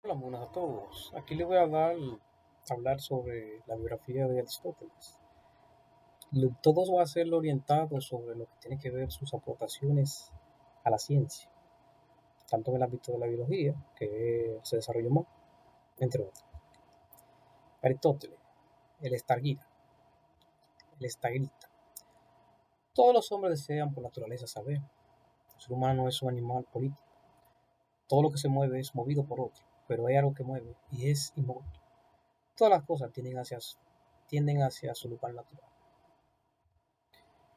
Hola, buenas a todos. Aquí les voy a hablar sobre la biografía de Aristóteles. Todo va a ser orientado sobre lo que tiene que ver sus aportaciones a la ciencia, tanto en el ámbito de la biología, que se desarrolló más, entre otros. Aristóteles, el estarguita, el estagrita. Todos los hombres desean por naturaleza saber. El ser humano es un animal político. Todo lo que se mueve es movido por otro, pero hay algo que mueve y es inmóvil. Todas las cosas tienden hacia su lugar natural.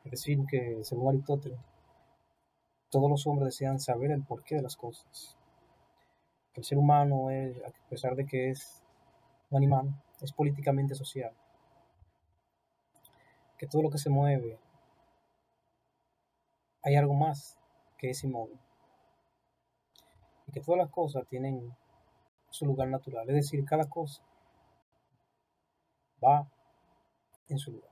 Es decir, que según Aristóteles, todos los hombres desean saber el porqué de las cosas. El ser humano, a pesar de que es un animal, es políticamente social. Que todo lo que se mueve, hay algo más que es inmóvil. Y que todas las cosas tienen su lugar natural. Es decir, cada cosa va en su lugar.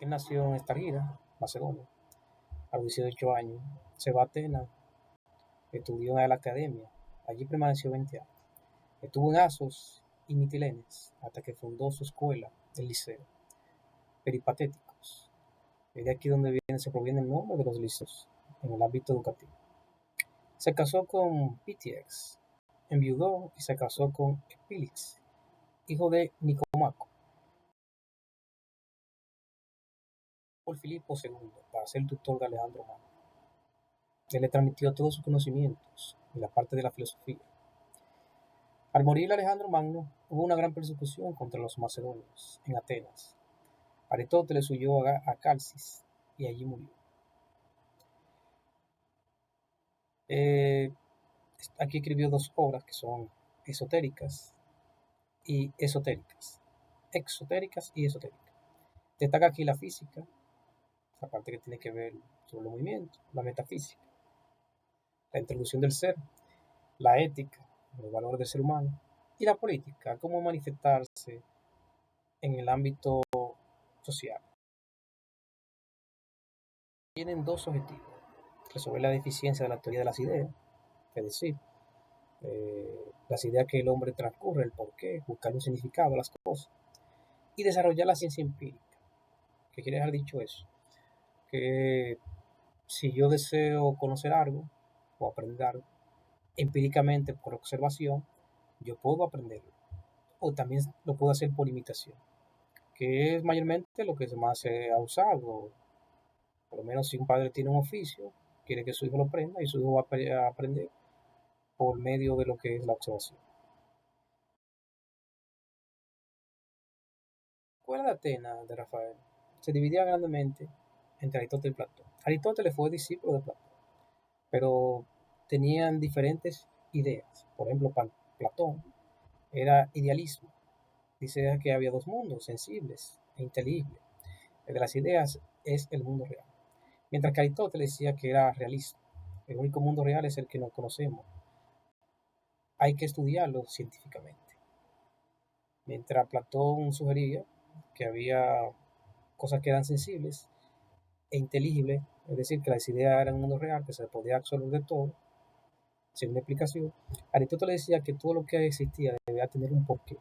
Él nació en Estagira, Macedonia. A los 18 años se va a Atenas, estudió en la academia. Allí permaneció 20 años. Estuvo en Asos y Mitilenes hasta que fundó su escuela, el Liceo. Peripatéticos. Es de aquí donde se proviene el nombre de los liceos en el ámbito educativo. Se casó con Pitiex, enviudó y se casó con Epílix, hijo de Nicomaco, por Filipo II, para ser tutor de Alejandro Magno. Él le transmitió todos sus conocimientos en la parte de la filosofía. Al morir Alejandro Magno, hubo una gran persecución contra los macedonios en Atenas. Aristóteles huyó a Calcis y allí murió. Eh, Aquí escribió dos obras que son esotéricas y esotéricas. Exotéricas y esotéricas. Destaca aquí la física, la parte que tiene que ver sobre los movimientos, la metafísica, la introducción del ser, la ética, los valores del ser humano, y la política, cómo manifestarse en el ámbito social. Tienen dos objetivos: resolver la deficiencia de la teoría de las ideas, es decir, las ideas que el hombre transcurre, el porqué, buscar un significado a las cosas, y desarrollar la ciencia empírica. ¿Qué quiere dejar dicho eso? Que si yo deseo conocer algo o aprender algo, empíricamente por observación, yo puedo aprenderlo. O también lo puedo hacer por imitación, que es mayormente lo que más se ha usado. Por lo menos si un padre tiene un oficio, quiere que su hijo lo aprenda y su hijo va a aprender por medio de lo que es la observación. La escuela de Atenas de Rafael se dividía grandemente entre Aristóteles y Platón. Aristóteles fue discípulo de Platón, pero tenían diferentes ideas. Por ejemplo, Platón era idealismo. Dice que había dos mundos, sensibles e inteligibles. El de las ideas es el mundo real. Mientras que Aristóteles decía que era realismo. El único mundo real es el que no conocemos. Hay que estudiarlo científicamente. Mientras Platón sugería que había cosas que eran sensibles e inteligibles, es decir, que las ideas eran un mundo real, que se podía absorber de todo, sin una explicación, Aristóteles decía que todo lo que existía debía tener un porqué.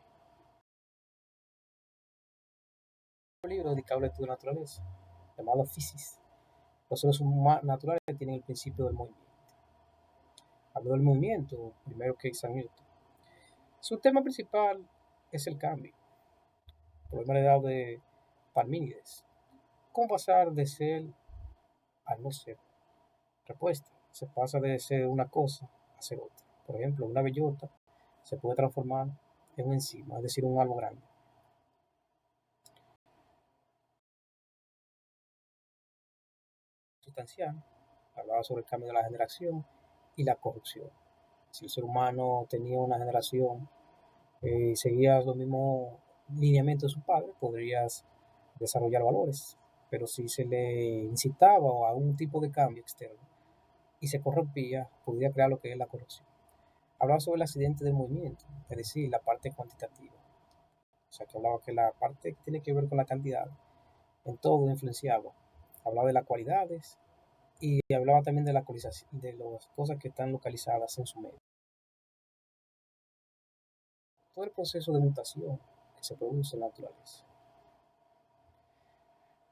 Un libro dedicado al estudio de la naturaleza, llamado Physis. Los seres naturales tienen el principio del movimiento. Habló del movimiento, primero que Isaac Newton. Su tema principal es el cambio, problema heredado de Parmínides. ¿Cómo pasar de ser al no ser? Respuesta: se pasa de ser una cosa a ser otra. Por ejemplo, una bellota se puede transformar en un enzima, es decir, un árbol grande. Sustancial, hablaba sobre el cambio de la generación y la corrupción. Si el ser humano tenía una generación y seguías los mismos lineamientos de su padre, podrías desarrollar valores. Pero si se le incitaba a un tipo de cambio externo y se corrompía, podría crear lo que es la corrupción. Hablaba sobre el accidente del movimiento, es decir, la parte cuantitativa. O sea, que hablaba que la parte que tiene que ver con la cantidad en todo influenciaba. Hablaba de las cualidades y hablaba también de la localización, de las cosas que están localizadas en su medio. Todo el proceso de mutación que se produce en la naturaleza.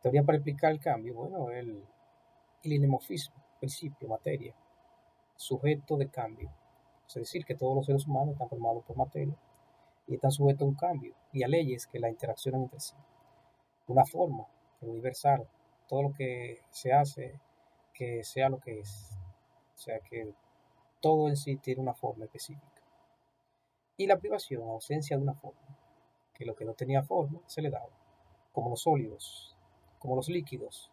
Teoría para explicar el cambio, bueno, el inemorfismo, principio, materia, sujeto de cambio. Es decir, que todos los seres humanos están formados por materia y están sujetos a un cambio y a leyes que la interaccionan entre sí. Una forma universal, todo lo que se hace, que sea lo que es. O sea, que todo en sí tiene una forma específica. Y la privación, ausencia de una forma, que lo que no tenía forma se le daba, como los sólidos, como los líquidos,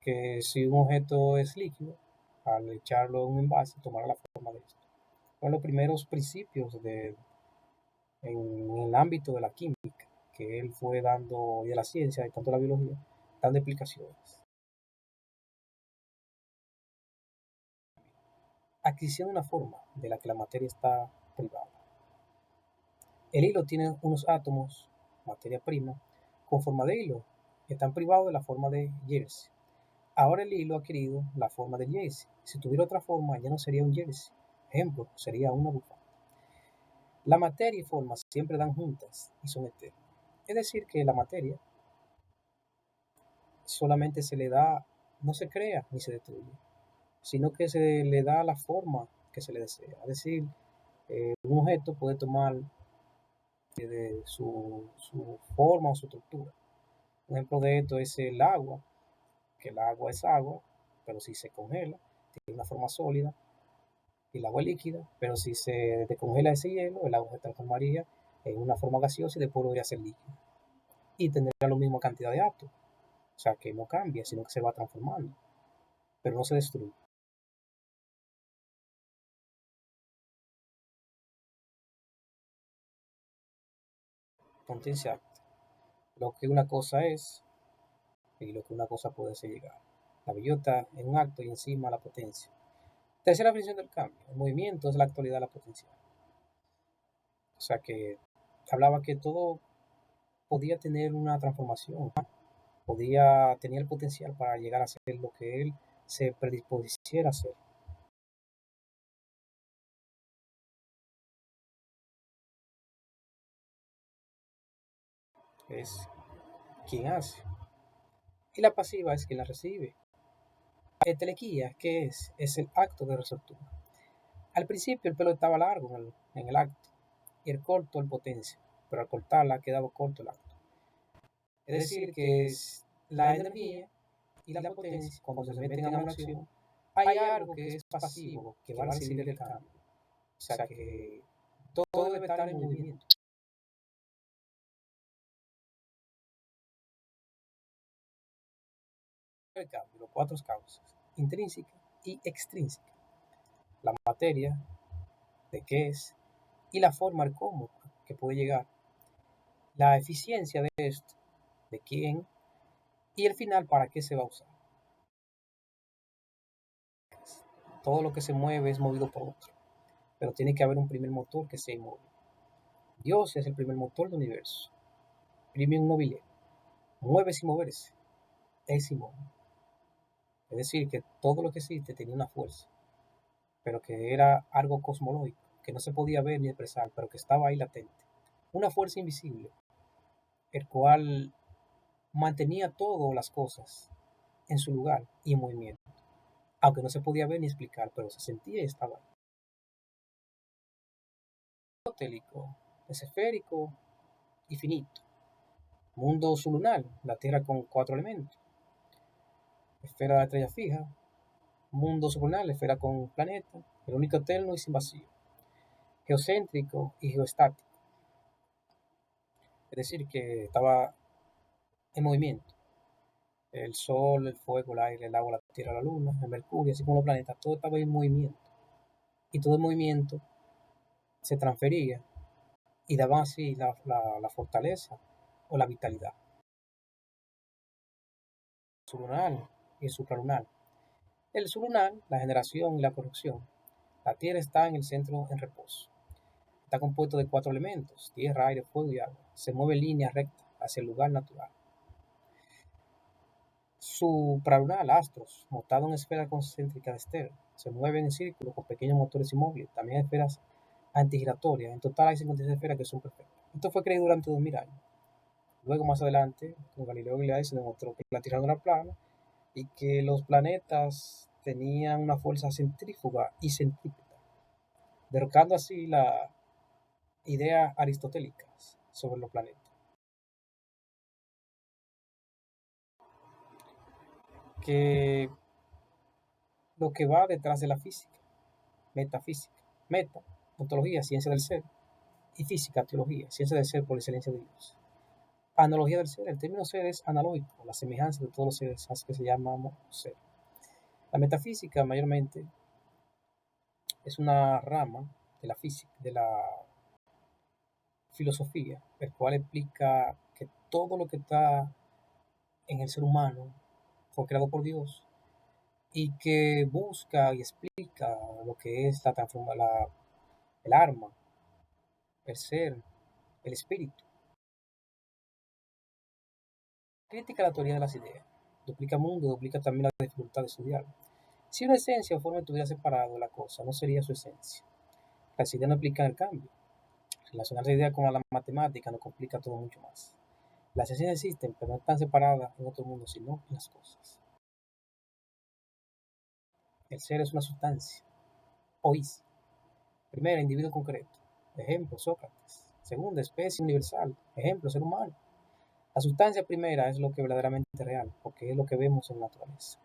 que si un objeto es líquido, al echarlo en un envase, tomará la forma de esto. Son los primeros principios en el ámbito de la química, que él fue dando, y de la ciencia, y tanto de la biología, dando explicaciones. Adquisición de una forma de la que la materia está privada. El hilo tiene unos átomos, materia prima, con forma de hilo, que están privados de la forma de jersey. Ahora el hilo ha adquirido la forma de jersey. Si tuviera otra forma, ya no sería un jersey. Ejemplo, sería una bufanda. La materia y forma siempre dan juntas y son eternas. Es decir, que la materia solamente se le da, no se crea ni se destruye, sino que se le da la forma que se le desea. Es decir, un objeto puede tomar de su forma o su estructura. Un ejemplo de esto es el agua, que el agua es agua, pero si se congela, tiene una forma sólida, y el agua es líquida, pero si se descongela ese hielo, el agua se transformaría en una forma gaseosa y después podría ser líquida. Y tendría la misma cantidad de átomos. O sea, que no cambia, sino que se va transformando, pero no se destruye. Potencia, lo que una cosa es y lo que una cosa puede ser llegar. La bellota en un acto y encima la potencia. Tercera definición del cambio. El movimiento es la actualidad de la potencia. O sea que hablaba que todo podía tener una transformación, podía tener el potencial para llegar a ser lo que él se predispusiera a ser. Es quien hace. Y la pasiva es quien la recibe. Telequía, ¿qué es? Es el acto de resortura. Al principio el pelo estaba largo en el acto y el corto en potencia, pero al cortarla ha quedado corto el acto. Es decir, que es la energía y la potencia, cuando se meten a una acción, hay algo que es pasivo, que va a recibir el cambio. O sea que todo debe estar en movimiento. El cambio, los cuatro causas, intrínseca y extrínseca. La materia, de qué es, y la forma, el cómo, que puede llegar. La eficiencia de esto, de quién, y el final, para qué se va a usar. Todo lo que se mueve es movido por otro, pero tiene que haber un primer motor que sea inmóvil. Dios es el primer motor del universo. Primum mobile, mueve sin moverse, es inmóvil. Es decir, que todo lo que existe tenía una fuerza, pero que era algo cosmológico, que no se podía ver ni expresar, pero que estaba ahí latente. Una fuerza invisible, el cual mantenía todas las cosas en su lugar y en movimiento, aunque no se podía ver ni explicar, pero se sentía y estaba ahí. Aristotélico, es esférico y finito. Mundo sublunar, la Tierra con cuatro elementos. Esfera de la estrella fija, mundo sublunar, esfera con planeta, el único eterno y sin vacío. Geocéntrico y geostático. Es decir, que estaba en movimiento. El Sol, el fuego, el aire, el agua, la Tierra, la Luna, el Mercurio, así como los planetas, todo estaba en movimiento. Y todo el movimiento se transfería y daba así la fortaleza o la vitalidad. El sublunar y el supralunar. El sublunar, la generación y la corrupción. La Tierra está en el centro en reposo. Está compuesto de cuatro elementos, tierra, aire, fuego y agua. Se mueve en línea recta hacia el lugar natural. Supralunal, astros, montado en esferas concéntricas de Esther, se mueven en círculo con pequeños motores inmóviles, también esferas antigiratorias. En total hay 56 esferas que son perfectas. Esto fue creído durante 2000 años. Luego, más adelante, con Galileo Galilei se demostró que la Tierra no era plana y que los planetas tenían una fuerza centrífuga y centrípeta, derrocando así la idea aristotélica sobre los planetas. Que lo que va detrás de la física, metafísica, meta, ontología, ciencia del ser, y física, teología, ciencia del ser por excelencia de Dios. Analogía del ser, el término ser es analógico, la semejanza de todos los seres, así que se llama ser. La metafísica mayormente es una rama de la física, de la filosofía, el cual explica que todo lo que está en el ser humano fue creado por Dios y que busca y explica lo que es el alma, el ser, el espíritu. Critica la teoría de las ideas, duplica mundo, duplica también la dificultad de estudiar. Si una esencia o forma estuviera separado de la cosa, no sería su esencia. Las ideas no explican el cambio. Relacionar la idea con la matemática nos complica todo mucho más. Las esencias existen, pero no están separadas en otro mundo, sino en las cosas. El ser es una sustancia, oís. Primera, individuo concreto. Ejemplo, Sócrates. Segunda, especie universal. Ejemplo, ser humano. La sustancia primera es lo que verdaderamente es real, porque es lo que vemos en la naturaleza.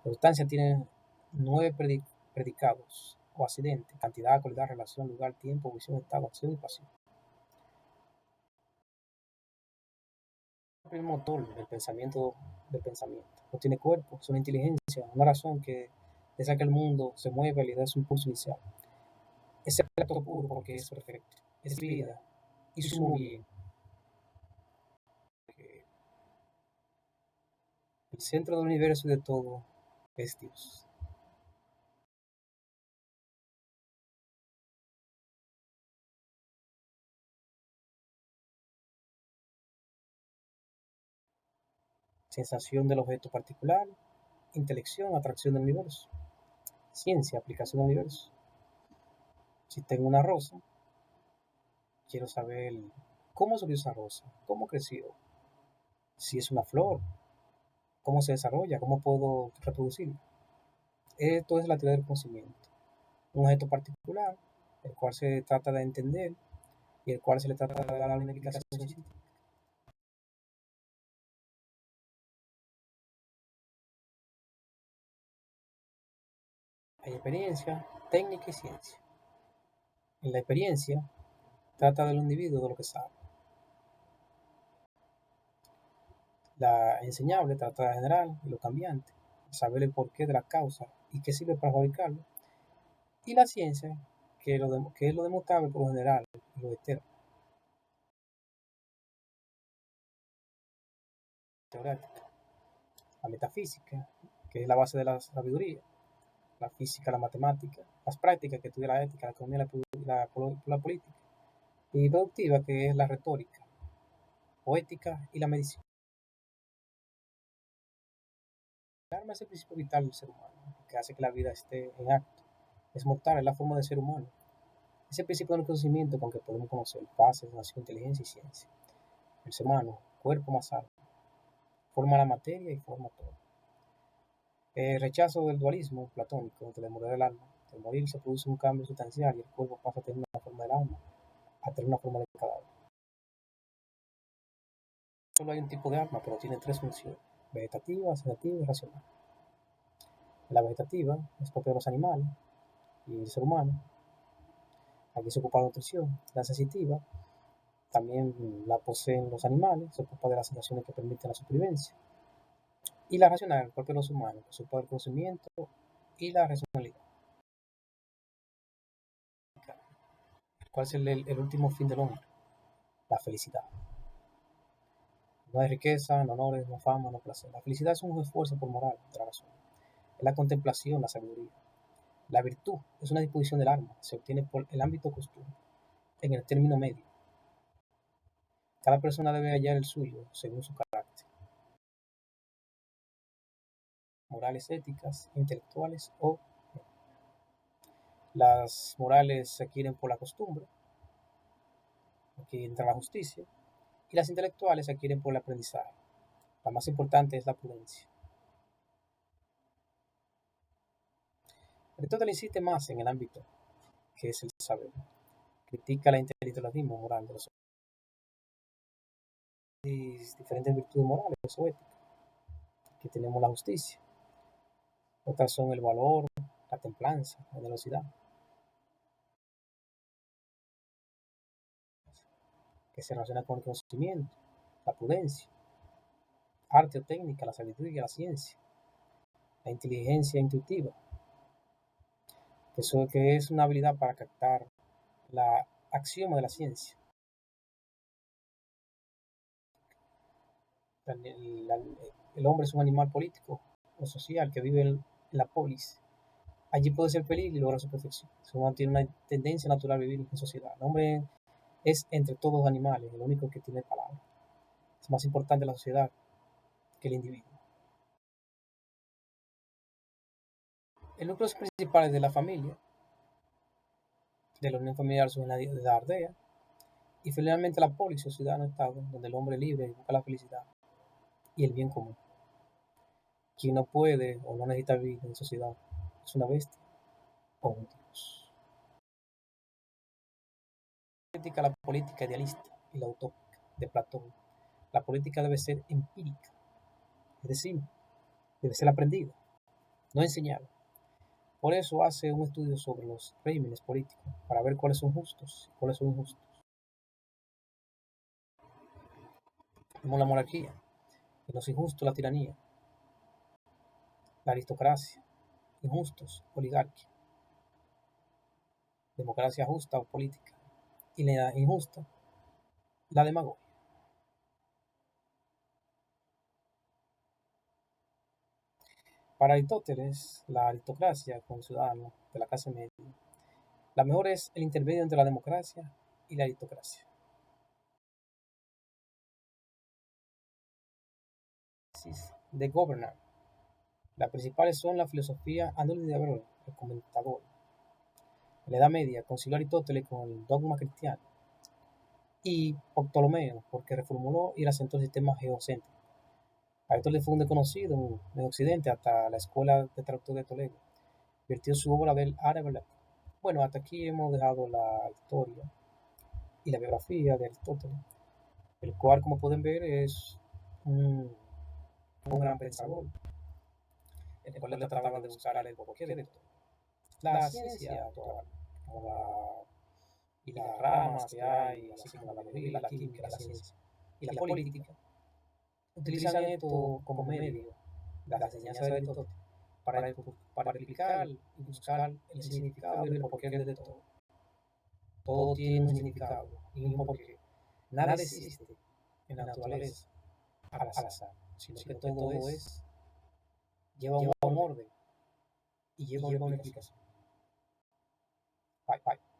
La sustancia tiene 9 predicados o accidentes: cantidad, cualidad, relación, lugar, tiempo, visión, estado, acción y pasión. El motor del pensamiento. No tiene cuerpo, es una inteligencia, una razón que desea que el mundo se mueva y le da su impulso inicial. Es el acto puro porque es perfecto, es vida y sumo bien. El centro del universo y de todo es Dios. Sensación del objeto particular, intelección, atracción del universo, ciencia, aplicación del universo. Si tengo una rosa, quiero saber cómo surgió esa rosa, cómo creció, si es una flor, cómo se desarrolla, cómo puedo reproducirla. Esto es la teoría del conocimiento. Un objeto particular, el cual se trata de entender y el cual se le trata de dar una explicación científica. Hay experiencia, técnica y ciencia. En la experiencia, trata del individuo de lo que sabe. La enseñable trata de general y lo cambiante, saber el porqué de la causa y qué sirve para fabricarlo. Y la ciencia, que es lo demostrable por lo general y lo eterno, teorética. La metafísica, que es la base de la sabiduría. La física, la matemática, las prácticas que estudia la ética, la economía, la política. Y productiva, que es la retórica, poética y la medicina. El alma es el principio vital del ser humano, que hace que la vida esté en acto. Es mortal, es la forma de ser humano. Es el principio del conocimiento con que podemos conocer fases, nación, inteligencia y ciencia. El ser humano, cuerpo más alma, forma la materia y forma todo. El rechazo del dualismo platónico del morir del alma. Al morir se produce un cambio sustancial y el cuerpo pasa a tener una forma del alma, a tener una forma de cadáver. Solo hay un tipo de alma, pero tiene tres funciones: vegetativa, sedativa y racional. La vegetativa es propia de los animales y el ser humano. Aquí se ocupa de la nutrición. La sensitiva también la poseen los animales, se ocupa de las sensaciones que permiten la supervivencia. Y la racional, propia de los humanos, que se ocupa del conocimiento y la racionalidad. ¿Cuál es el último fin del hombre? La felicidad. No hay riqueza, no honores, no fama, no placer. La felicidad es un esfuerzo por moral de la razón. Es la contemplación, la sabiduría. La virtud es una disposición del alma, se obtiene por el ámbito costumbre, en el término medio. Cada persona debe hallar el suyo según su carácter. morales, éticas, intelectuales o las morales se adquieren por la costumbre, aquí entra la justicia, y las intelectuales se adquieren por el aprendizaje. La más importante es la prudencia. Aristóteles insiste más en el ámbito que es el saber. Critica la intelectualismo moral de los diferentes virtudes morales o éticas. Aquí tenemos la justicia. Otras son el valor, la templanza, la generosidad, que se relaciona con el conocimiento, la prudencia, arte o técnica, la sabiduría, la ciencia, la inteligencia intuitiva, que es una habilidad para captar la axioma de la ciencia. El, el hombre es un animal político o social que vive en la polis. Allí puede ser feliz y lograr su perfección. El humano tiene una tendencia natural a vivir en sociedad. El hombre es entre todos los animales el único que tiene palabra. Es más importante la sociedad que el individuo. El núcleo principal de la familia, de la unión familiar son la aldea, y finalmente la polis o ciudadano-estado, donde el hombre libre busca la felicidad y el bien común. Quien no puede o no necesita vivir en sociedad es una bestia o un dios. La política idealista y la utópica de Platón. La política debe ser empírica, es decir, debe ser aprendida, no enseñada. Por eso hace un estudio sobre los regímenes políticos, para ver cuáles son justos y cuáles son injustos. Tenemos la monarquía, en los injustos la tiranía, la aristocracia, injustos, oligarquía, democracia justa o política, y la injusta, la demagogia. Para Aristóteles, la aristocracia con ciudadanos de la clase media, la mejor es el intermedio entre la democracia y la aristocracia. De gobernar. Las principales son la filosofía Andrés de Averroes, el comentador. En la Edad Media concilió Aristóteles con el dogma cristiano y Ptolomeo, porque reformuló y asentó el sistema geocéntrico. Aristóteles fue un desconocido en Occidente hasta la Escuela de Traductor de Toledo. Vertió su obra del árabe. Bueno, hasta aquí hemos dejado la historia y la biografía de Aristóteles, el cual, como pueden ver, es un gran pensador, el cual trataba de buscar el porqué de todo. La ciencia actual, y las ramas que hay, así como la biología, la química, la ciencia y la política, utilizan esto como medio de las enseñanzas de Aristóteles para explicar y buscar el significado y el porqué de todo. Todo tiene un significado y un porqué. Nada existe en la naturaleza al azar, sino que todo lleva un orden y lleva una explicación. Bye, bye.